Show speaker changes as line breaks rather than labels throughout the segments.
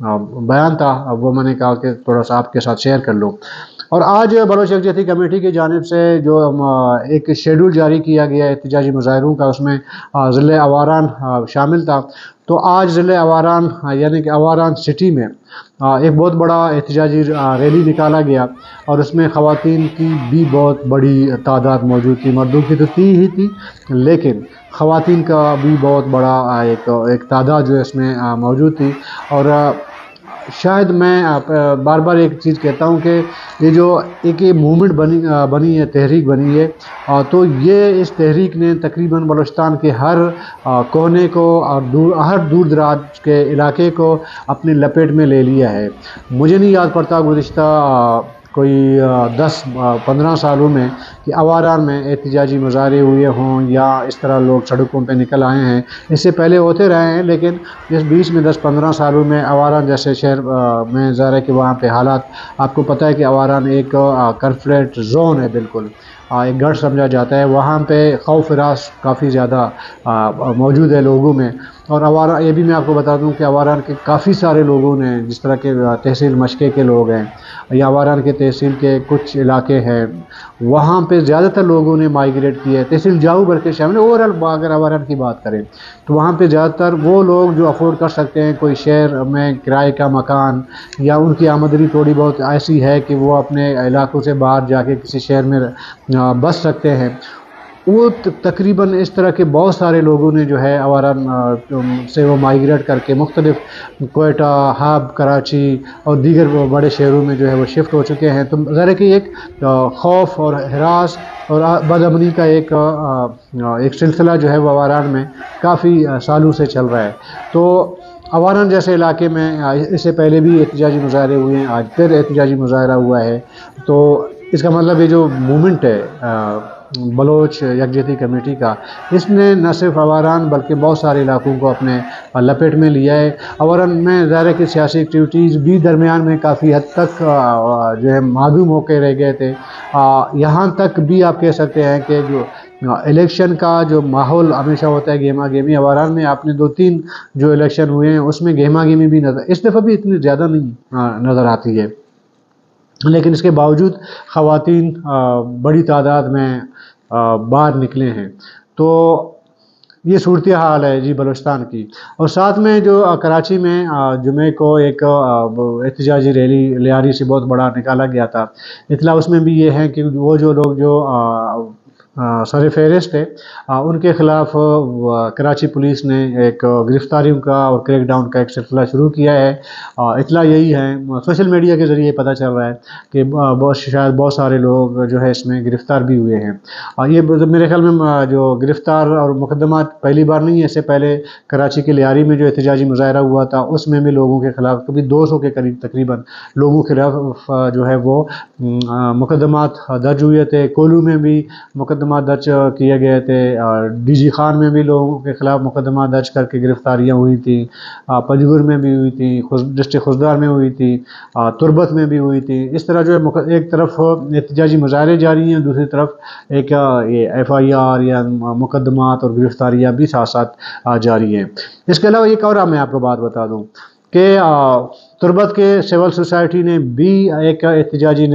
بیان تھا وہ میں نے کہا کہ تھوڑا سا آپ کے ساتھ شیئر کر لوں۔ اور آج بلوچ یکجہتی کمیٹی کی جانب سے جو ایک شیڈول جاری کیا گیا احتجاجی مظاہروں کا، اس میں ضلع اواران شامل تھا۔ تو آج ضلع اواران یعنی کہ اواران سٹی میں ایک بہت بڑا احتجاجی ریلی نکالا گیا، اور اس میں خواتین کی بھی بہت بڑی تعداد موجود تھی۔ مردوں کی تو ہی تھی، لیکن خواتین کا بھی بہت بڑا ایک تعداد جو ہے اس میں موجود تھی۔ اور شاید میں بار بار ایک چیز کہتا ہوں کہ یہ جو ایک موومنٹ بنی ہے، تحریک بنی ہے، تو یہ اس تحریک نے تقریباً بلوچستان کے ہر کونے کو اور ہر دور دراز کے علاقے کو اپنی لپیٹ میں لے لیا ہے۔ مجھے نہیں یاد پڑتا گزشتہ کوئی 10-15 سالوں میں کہ اواران میں احتجاجی مظاہرے ہوئے ہوں یا اس طرح لوگ سڑکوں پہ نکل آئے ہیں۔ اس سے پہلے ہوتے رہے ہیں، لیکن اس بیچ میں 10-15 سالوں میں اواران جیسے شہر میں ظاہر ہے کہ وہاں پہ حالات آپ کو پتہ ہے کہ اواران ایک کنفلکٹ زون ہے، بالکل ایک گڑھ سمجھا جاتا ہے۔ وہاں پہ خوف ہراس کافی زیادہ موجود ہے لوگوں میں۔ اور اواران یہ بھی میں آپ کو بتا دوں کہ اواران کے کافی سارے لوگوں نے، جس طرح کے تحصیل مشکے کے لوگ ہیں یا اواران کے تحصیل کے کچھ علاقے ہیں، وہاں پہ زیادہ تر لوگوں نے مائیگریٹ کیا ہے۔ تحصیل جاؤ بلکہ شامل ہے۔ اوورال اگر اواران کی بات کریں تو وہاں پہ زیادہ تر وہ لوگ جو افورڈ کر سکتے ہیں کوئی شہر میں کرائے کا مکان، یا ان کی آمدنی تھوڑی بہت ایسی ہے کہ وہ اپنے علاقوں سے باہر جا کے کسی شہر میں بس سکتے ہیں، وہ تقریباً اس طرح کے بہت سارے لوگوں نے جو ہے اواران سے وہ مائیگریٹ کر کے مختلف کوئٹہ، حب، کراچی اور دیگر بڑے شہروں میں جو ہے وہ شفٹ ہو چکے ہیں۔ تو ظاہر ہے کہ ایک خوف اور ہراس اور بد امنی کا ایک سلسلہ جو ہے وہ اواران میں کافی سالوں سے چل رہا ہے۔ تو اواران جیسے علاقے میں اس سے پہلے بھی احتجاجی مظاہرے ہوئے ہیں، آج پھر احتجاجی مظاہرہ ہوا ہے۔ تو اس کا مطلب یہ جو موومنٹ ہے بلوچ یکجہتی کمیٹی کا، اس نے نہ صرف اواران بلکہ بہت سارے علاقوں کو اپنے لپیٹ میں لیا ہے۔ اواران میں ظاہر ہے کہ سیاسی ایکٹیویٹیز بھی درمیان میں کافی حد تک جو ہے معدوم ہو کے رہ گئے تھے۔ یہاں تک بھی آپ کہہ سکتے ہیں کہ جو الیکشن کا جو ماحول ہمیشہ ہوتا ہے گہما گہمی، اواران میں آپ نے 2-3 جو الیکشن ہوئے ہیں اس میں گہما گہمی بھی اس دفعہ بھی اتنی زیادہ نہیں نظر آتی ہے، لیکن اس کے باوجود خواتین بڑی تعداد میں باہر نکلے ہیں۔ تو یہ صورتحال ہے جی بلوچستان کی۔ اور ساتھ میں جو کراچی میں جمعے کو ایک احتجاجی ریلی لیاری سے بہت بڑا نکالا گیا تھا، اطلاع اس میں بھی یہ ہے کہ وہ جو لوگ جو سر فہرست ہے ان کے خلاف کراچی پولیس نے ایک گرفتاریوں کا اور کریک ڈاؤن کا ایک سلسلہ شروع کیا ہے۔ اطلاع یہی ہے، سوشل میڈیا کے ذریعے پتہ چل رہا ہے کہ شاید بہت سارے لوگ جو ہے اس میں گرفتار بھی ہوئے ہیں۔ یہ میرے خیال میں جو گرفتار اور مقدمات پہلی بار نہیں ہے، اس سے پہلے کراچی کے لیاری میں جو احتجاجی مظاہرہ ہوا تھا اس میں بھی لوگوں کے خلاف کبھی 200 کے قریب تقریباً لوگوں کے خلاف جو ہے وہ مقدمات درج ہوئے تھے۔ کولو میں بھی مقدمات درج کیے گئے تھے، ڈی جی خان میں بھی لوگوں کے خلاف مقدمات درج کر کے گرفتاریاں ہوئی تھیں، پنجگور میں بھی ہوئی تھیں، ڈسٹرکٹ خضدار میں ہوئی تھی، تربت میں بھی ہوئی تھی۔ اس طرح جو ہے ایک طرف احتجاجی مظاہرے جاری ہیں، دوسری طرف ایک یہ FIR یا مقدمات اور گرفتاریاں بھی ساتھ ساتھ جاری ہیں۔ اس کے علاوہ ایک اور میں آپ کو بات بتا دوں کہ تربت کے سول سوسائٹی نے بھی ایک احتجاجی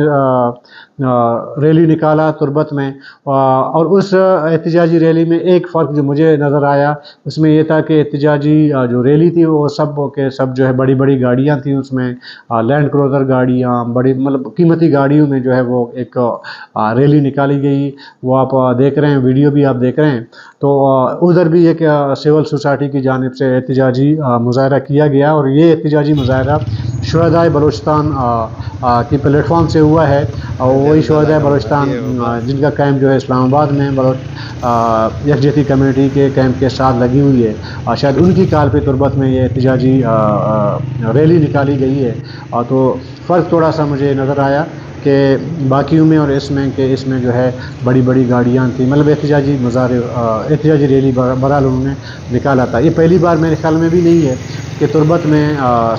ریلی نکالا تربت میں، اور اس احتجاجی ریلی میں ایک فرق جو مجھے نظر آیا اس میں یہ تھا کہ احتجاجی جو ریلی تھی وہ سب کے سب جو ہے بڑی بڑی گاڑیاں تھیں، اس میں لینڈ کروزر گاڑیاں، بڑی مطلب قیمتی گاڑیوں میں جو ہے وہ ایک ریلی نکالی گئی۔ وہ آپ دیکھ رہے ہیں، ویڈیو بھی آپ دیکھ رہے ہیں۔ تو ادھر بھی ایک سول سوسائٹی کی جانب سے احتجاجی مظاہرہ کیا گیا، اور یہ احتجاجی مظاہرہ شہدائے بلوچستان کی پلیٹ فارم سے ہوا ہے، اور وہی شہدائے بلوچستان جن کا کیمپ جو ہے اسلام آباد میں یکجہتی کمیٹی کے کیمپ کے ساتھ لگی ہوئی ہے، شاید ان کی کال پہ تربت میں یہ احتجاجی ریلی نکالی گئی ہے۔ تو فرق تھوڑا سا مجھے نظر آیا کہ باقیوں میں اور اس میں کہ اس میں جو ہے بڑی بڑی گاڑیاں تھیں، مطلب احتجاجی ریلی بہرحال انہوں نے نکالا تھا۔ یہ پہلی بار میرے خیال میں بھی نہیں ہے کہ تربت میں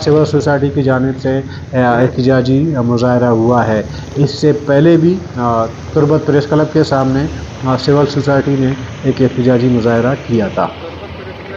سول سوسائٹی کی جانب سے احتجاجی مظاہرہ ہوا ہے۔ اس سے پہلے بھی تربت پریس کلب کے سامنے سول سوسائٹی نے ایک احتجاجی مظاہرہ کیا تھا۔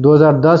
2010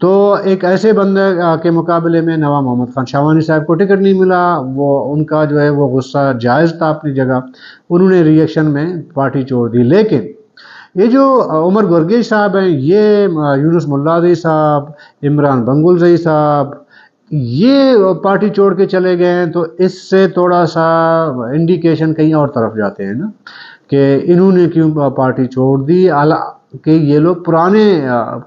تو ایک ایسے بندے کے مقابلے میں نواب محمد خان شاوانی صاحب کو ٹکٹ نہیں ملا، وہ ان کا جو ہے وہ غصہ جائز تھا اپنی جگہ، انہوں نے ری ایکشن میں پارٹی چھوڑ دی۔ لیکن یہ جو عمر گرگیش صاحب ہیں، یہ یونس ملا زئی صاحب، عمران بنگل زئی صاحب، یہ پارٹی چھوڑ کے چلے گئے ہیں، تو اس سے تھوڑا سا انڈیکیشن کہیں اور طرف جاتے ہیں نا، کہ انہوں نے کیوں پارٹی چھوڑ دی، کہ یہ لوگ پرانے،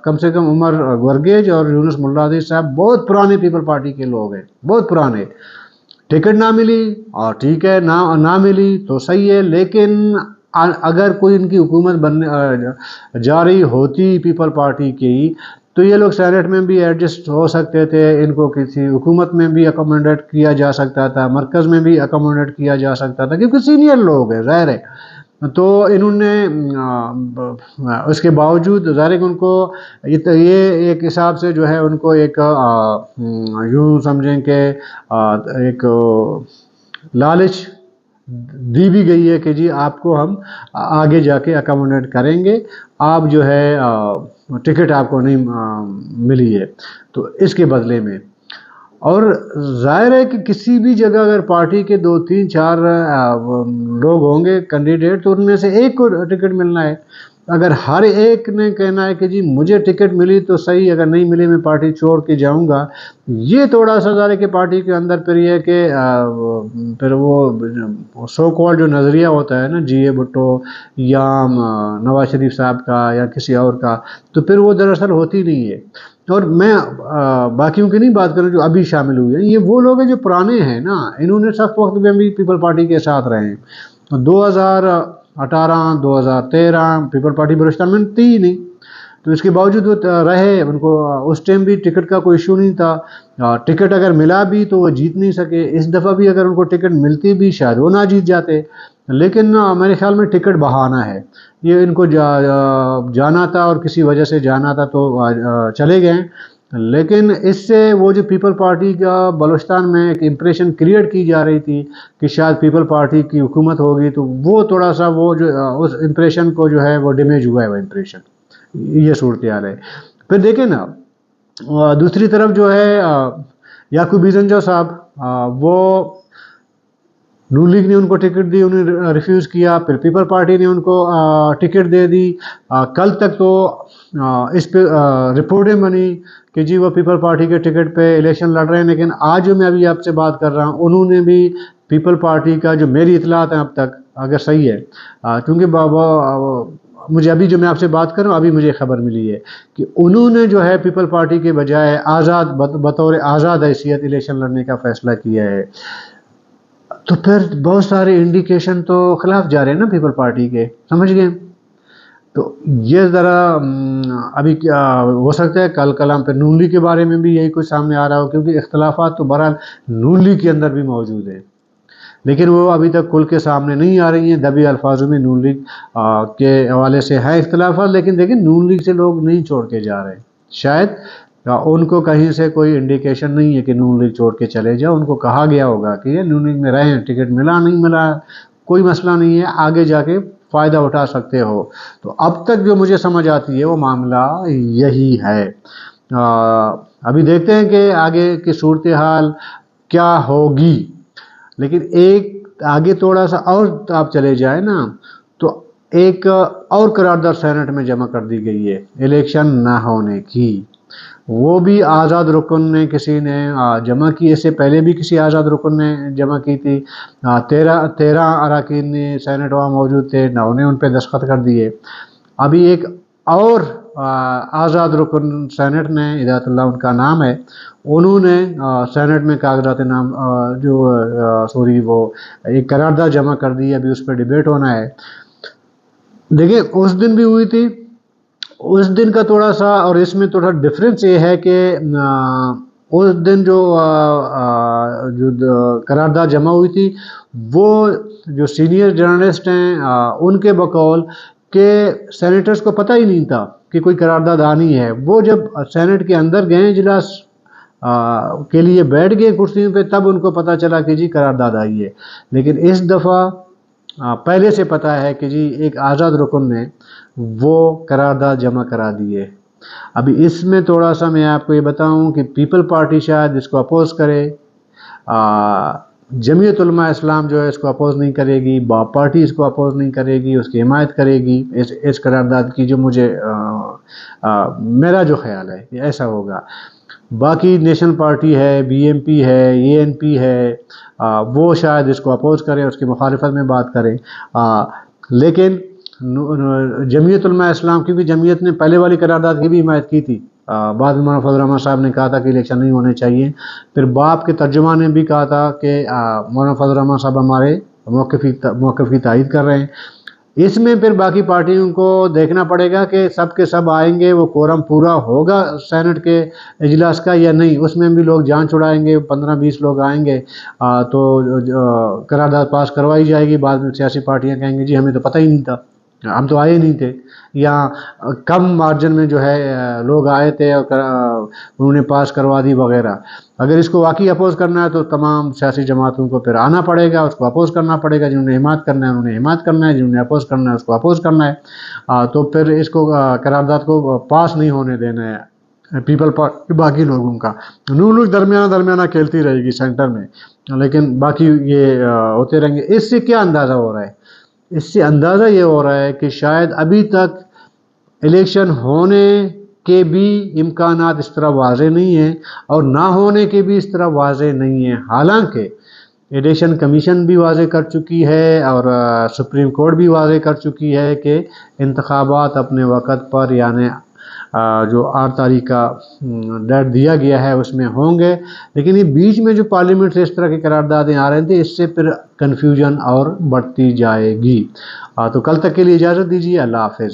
کم سے کم عمر گرگیش اور یونس ملا زئی صاحب بہت پرانے پیپل پارٹی کے لوگ ہیں، بہت پرانے۔ ٹکٹ نہ ملی اور ٹھیک ہے، نہ ملی تو صحیح ہے، لیکن اگر کوئی ان کی حکومت بننے جا رہی ہوتی پیپل پارٹی کی، تو یہ لوگ سینٹ میں بھی ایڈجسٹ ہو سکتے تھے، ان کو کسی حکومت میں بھی اکوموڈیٹ کیا جا سکتا تھا، مرکز میں بھی اکوموڈیٹ کیا جا سکتا تھا، کیونکہ سینئر لوگ ہیں، ظاہر ہے۔ تو انہوں نے اس کے باوجود ظاہر ہے کہ ان کو یہ ایک حساب سے جو ہے ان کو ایک یوں سمجھیں کہ ایک لالچ دی بھی گئی ہے کہ جی آپ کو ہم آگے جا کے اکوموڈیٹ کریں گے، آپ جو ہے ٹکٹ آپ کو نہیں ملی ہے تو اس کے بدلے میں۔ اور ظاہر ہے کہ کسی بھی جگہ اگر پارٹی کے 2 3 4 لوگ ہوں گے کینڈیڈیٹ، تو ان میں سے ایک کو ٹکٹ ملنا ہے۔ اگر ہر ایک نے کہنا ہے کہ جی مجھے ٹکٹ ملی تو صحیح، اگر نہیں ملی میں پارٹی چھوڑ کے جاؤں گا، یہ تھوڑا سا ظاہر ہے کہ پارٹی کے اندر پھر یہ کہ پھر وہ سو کال جو نظریہ ہوتا ہے نا جی اے بھٹو یا نواز شریف صاحب کا یا کسی اور کا، تو پھر وہ دراصل ہوتی نہیں ہے۔ اور میں باقیوں کی نہیں بات کروں جو ابھی شامل ہوئے ہیں، یہ وہ لوگ ہیں جو پرانے ہیں نا، انہوں نے سخت وقت میں بھی پیپل پارٹی کے ساتھ رہے ہیں۔ 2018 2013 پیپل پارٹی بلوچستان میں تھی ہی نہیں، تو اس کے باوجود وہ رہے، ان کو اس ٹائم بھی ٹکٹ کا کوئی ایشو نہیں تھا، ٹکٹ اگر ملا بھی تو وہ جیت نہیں سکے، اس دفعہ بھی اگر ان کو ٹکٹ ملتی بھی شاید وہ نہ جیت جاتے، لیکن میرے خیال میں ٹکٹ بہانہ ہے، یہ ان کو جانا تھا اور کسی وجہ سے جانا تھا تو چلے گئے۔ لیکن اس سے وہ جو پیپل پارٹی کا بلوچستان میں ایک امپریشن کریٹ کی جا رہی تھی کہ شاید پیپل پارٹی کی حکومت ہوگی، تو وہ تھوڑا سا وہ جو اس امپریشن کو جو ہے وہ ڈیمیج ہوا ہے، وہ امپریشن، یہ صورتحال ہے۔ پھر دیکھیں نا دوسری طرف جو ہے یعقوب ایزنجو صاحب، وہ نون لیگ نے ان کو ٹکٹ دی، انہوں نے ریفیوز کیا، پھر پیپل پارٹی نے ان کو ٹکٹ دے دی۔ کل تک تو اس پہ رپورٹیں بنی کہ جی وہ پیپل پارٹی کے ٹکٹ پہ الیکشن لڑ رہے ہیں، لیکن آج جو میں ابھی آپ سے بات کر رہا ہوں، انہوں نے بھی پیپل پارٹی کا، جو میری اطلاعات ہیں اب تک اگر صحیح ہے، کیونکہ مجھے ابھی جو میں آپ سے بات کر رہا ہوں ابھی مجھے خبر ملی ہے کہ انہوں نے جو ہے پیپل پارٹی کے بجائے بطور آزاد حیثیت الیکشن لڑنے کا فیصلہ کیا ہے۔ تو پھر بہت سارے انڈیکیشن تو خلاف جا رہے ہیں نا پیپل پارٹی کے، سمجھ گئے؟ تو یہ ذرا ابھی کیا ہو سکتا ہے کل کلام پہ نون لیگ کے بارے میں بھی یہی کچھ سامنے آ رہا ہو، کیونکہ اختلافات تو بہرحال نون لیگ کے اندر بھی موجود ہیں، لیکن وہ ابھی تک کھل کے سامنے نہیں آ رہی ہیں، دبی الفاظوں میں نون لیگ کے حوالے سے ہے اختلافات، لیکن دیکھیں نون لیگ سے لوگ نہیں چھوڑ کے جا رہے، شاید ان کو کہیں سے کوئی انڈیکیشن نہیں ہے کہ نون لیگ چھوڑ کے چلے جاؤ، ان کو کہا گیا ہوگا کہ یہ نون لیگ میں رہیں، ٹکٹ ملا نہیں ملا کوئی مسئلہ نہیں ہے، آگے جا کے فائدہ اٹھا سکتے ہو۔ تو اب تک جو مجھے سمجھ آتی ہے وہ معاملہ یہی ہے۔ ابھی دیکھتے ہیں کہ آگے کی صورتحال کیا ہوگی، لیکن ایک آگے تھوڑا سا اور آپ چلے جائیں نا، تو ایک اور قرارداد سینٹ میں جمع کر دی گئی ہے الیکشن نہ ہونے کی، وہ بھی آزاد رکن نے کسی نے جمع کی، اس سے پہلے بھی کسی آزاد رکن نے جمع کی تھی، 13 اراکین نے سینٹ وہاں موجود تھے، نہ انہیں ان پہ دستخط کر دیے۔ ابھی ایک اور آزاد رکن سینٹ نے، ہدایت اللہ ان کا نام ہے، انہوں نے سینٹ میں کاغذات نام وہ ایک قرارداد جمع کر دی، ابھی اس پہ ڈیبیٹ ہونا ہے۔ دیکھیں اس دن بھی ہوئی تھی، اس دن کا تھوڑا سا اور اس میں تھوڑا ڈفرینس یہ ہے کہ اس دن جو قرارداد جمع ہوئی تھی، وہ جو سینئر جرنلسٹ ہیں ان کے بقول کہ سینیٹرز کو پتہ ہی نہیں تھا کہ کوئی قرارداد آنی ہے، وہ جب سینٹ کے اندر گئے اجلاس کے لیے بیٹھ گئے کرسیوں پہ، تب ان کو پتہ چلا کہ جی قرارداد آئی ہے۔ لیکن اس دفعہ پہلے سے پتہ ہے کہ جی ایک آزاد رکن نے وہ قرارداد جمع کرا دی ہے، ابھی اس میں تھوڑا سا میں آپ کو یہ بتاؤں کہ پیپل پارٹی شاید اس کو اپوز کرے، جمعیت علماء اسلام جو ہے اس کو اپوز نہیں کرے گی، باب پارٹی اس کو اپوز نہیں کرے گی، اس کی حمایت کرے گی اس قرارداد کی، جو مجھے میرا جو خیال ہے یہ ایسا ہوگا۔ باقی نیشنل پارٹی ہے، بی ایم پی ہے، اے این پی ہے، وہ شاید اس کو اپوز کریں، اس کی مخالفت میں بات کریں، لیکن جمعیت علماء اسلام کی بھی، جمعیت نے پہلے والی قرارداد کی بھی حمایت کی تھی۔ بعد میں مولانا فضل الرحمن صاحب نے کہا تھا کہ الیکشن نہیں ہونے چاہیے، پھر باپ کے ترجمہ نے بھی کہا تھا کہ مولانا فضل الرحمن صاحب ہمارے موقف کی تائید کر رہے ہیں۔ اس میں پھر باقی پارٹیوں کو دیکھنا پڑے گا کہ سب کے سب آئیں گے، وہ کورم پورا ہوگا سینٹ کے اجلاس کا یا نہیں، اس میں بھی لوگ جان چھڑائیں گے، 15-20 لوگ آئیں گے تو قرارداد پاس کروائی جائے گی، بعد میں سیاسی پارٹیاں کہیں گے جی ہمیں تو پتہ ہی نہیں تھا، ہم تو آئے نہیں تھے، یا کم مارجن میں جو ہے لوگ آئے تھے اور انہوں نے پاس کروا دی وغیرہ۔ اگر اس کو واقعی اپوز کرنا ہے تو تمام سیاسی جماعتوں کو پھر آنا پڑے گا، اس کو اپوز کرنا پڑے گا، جنہوں نے حمایت کرنا ہے انہوں نے حمایت کرنا ہے، جنہوں نے اپوز کرنا ہے اس کو اپوز کرنا ہے، تو پھر اس کو قرارداد کو پاس نہیں ہونے دینا ہے پیپل پارٹی باقی لوگوں کا۔ لوگ درمیانہ کھیلتی رہے گی سینٹر میں، لیکن باقی یہ ہوتے رہیں گے۔ اس سے کیا اندازہ ہو رہا ہے؟ اس سے اندازہ یہ ہو رہا ہے کہ شاید ابھی تک الیکشن ہونے کے بھی امکانات اس طرح واضح نہیں ہیں، اور نہ ہونے کے بھی اس طرح واضح نہیں ہیں، حالانکہ الیکشن کمیشن بھی واضح کر چکی ہے اور سپریم کورٹ بھی واضح کر چکی ہے کہ انتخابات اپنے وقت پر، یعنی جو 8 تاریخ کا ڈیٹ دیا گیا ہے اس میں ہوں گے، لیکن یہ بیچ میں جو پارلیمنٹ سے اس طرح کی قراردادیں آ رہے تھے، اس سے پھر کنفیوژن اور بڑھتی جائے گی۔ تو کل تک کے لیے اجازت دیجیے، اللہ حافظ۔